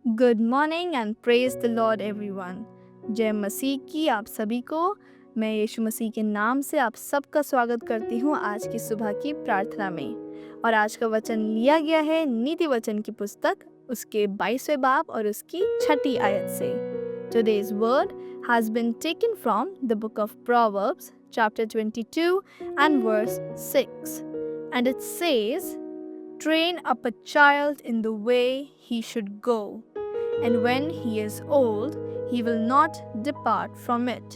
Good morning and praise the Lord everyone. जय मसीह की आप सभी को। मैं यीशु मसीह के नाम से आप सबका स्वागत करती हूँ आज की सुबह की प्रार्थना में। और आज का वचन लिया गया है नीति वचन की पुस्तक उसके 22वें बाब और उसकी 6ठी आयत से। Today's word has been taken from the book of Proverbs chapter 22 and verse 6, and it says, "Train up a child in the way he should go, and when he is old, he will not depart from it."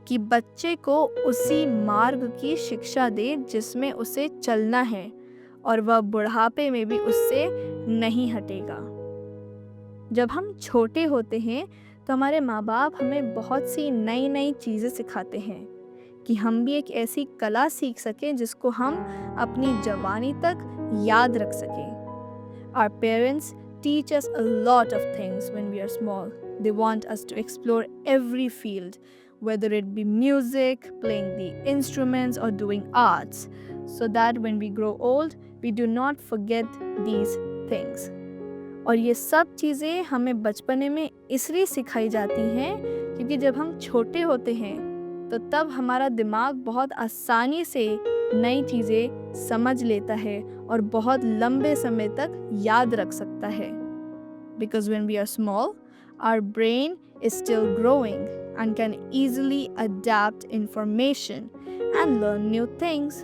कि बच्चे को उसी मार्ग की शिक्षा दे जिसमें उसे चलना है, और वह बुढ़ापे में भी उससे नहीं हटेगा। जब हम छोटे होते हैं तो हमारे माँ बाप हमें बहुत सी नई नई चीज़ें सिखाते हैं कि हम भी एक ऐसी कला सीख सकें जिसको हम अपनी जवानी तक याद रख सकें। Our parents teach us a lot of things when we are small. They want us to explore every field, whether it be music, playing the instruments, or doing arts, so that when we grow old, we do not forget these things. और ये सब चीज़ें हमें बचपने में इसलिए सिखाई जाती हैं क्योंकि जब हम छोटे होते हैं तो तब हमारा दिमाग बहुत आसानी से नई चीज़ें समझ लेता है और बहुत लंबे समय तक याद रख सकता है। Because when we are small, our brain is still growing and can easily adapt information and learn new things.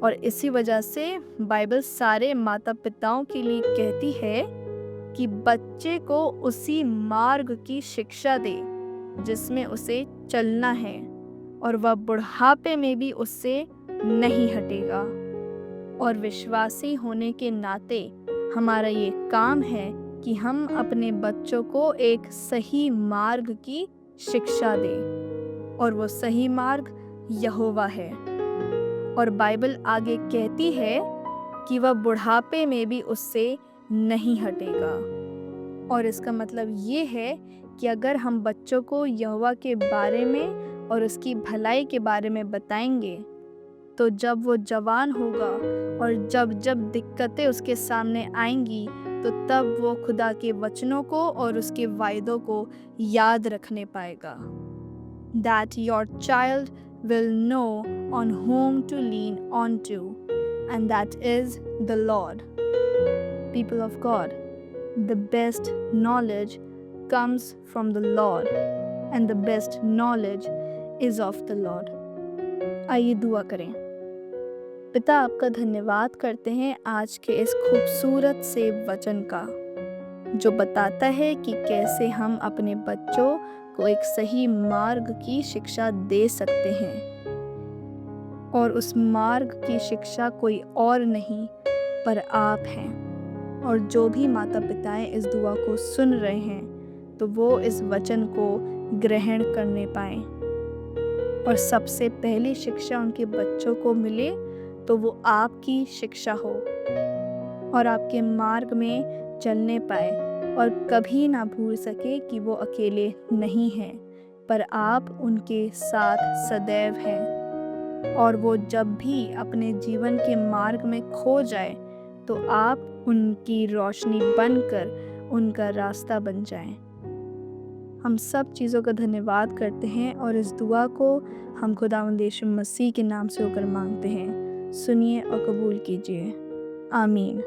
और इसी वजह से बाइबल सारे माता पिताओं के लिए कहती है कि बच्चे को उसी मार्ग की शिक्षा दे जिसमें उसे चलना है, और वह बुढ़ापे में भी उससे नहीं हटेगा। और विश्वासी होने के नाते हमारा ये काम है कि हम अपने बच्चों को एक सही मार्ग की शिक्षा दें, और वो सही मार्ग यहोवा है। और बाइबल आगे कहती है कि वह बुढ़ापे में भी उससे नहीं हटेगा। और इसका मतलब ये है कि अगर हम बच्चों को यहोवा के बारे में और उसकी भलाई के बारे में बताएंगे तो जब वो जवान होगा और जब जब दिक्कतें उसके सामने आएंगी तो तब वो खुदा के वचनों को और उसके वायदों को याद रखने पाएगा। That your child will know on whom to lean on to, and that is the Lord. People of God, the best knowledge comes from the Lord, and the best knowledge is of the Lord. आइए दुआ करें। पिता, आपका धन्यवाद करते हैं आज के इस खूबसूरत से वचन का, जो बताता है कि कैसे हम अपने बच्चों को एक सही मार्ग की शिक्षा दे सकते हैं। और उस मार्ग की शिक्षा कोई और नहीं पर आप हैं। और जो भी माता पिताएं इस दुआ को सुन रहे हैं तो वो इस वचन को ग्रहण करने पाएं, और सबसे पहली शिक्षा उनके बच्चों को मिले तो वो आपकी शिक्षा हो, और आपके मार्ग में चलने पाए, और कभी ना भूल सके कि वो अकेले नहीं हैं पर आप उनके साथ सदैव हैं। और वो जब भी अपने जीवन के मार्ग में खो जाए तो आप उनकी रोशनी बनकर उनका रास्ता बन जाएं। हम सब चीज़ों का धन्यवाद करते हैं और इस दुआ को हम खुदावंद यीशु मसीह के नाम से होकर मांगते हैं। सुनिए और कबूल कीजिए। आमीन।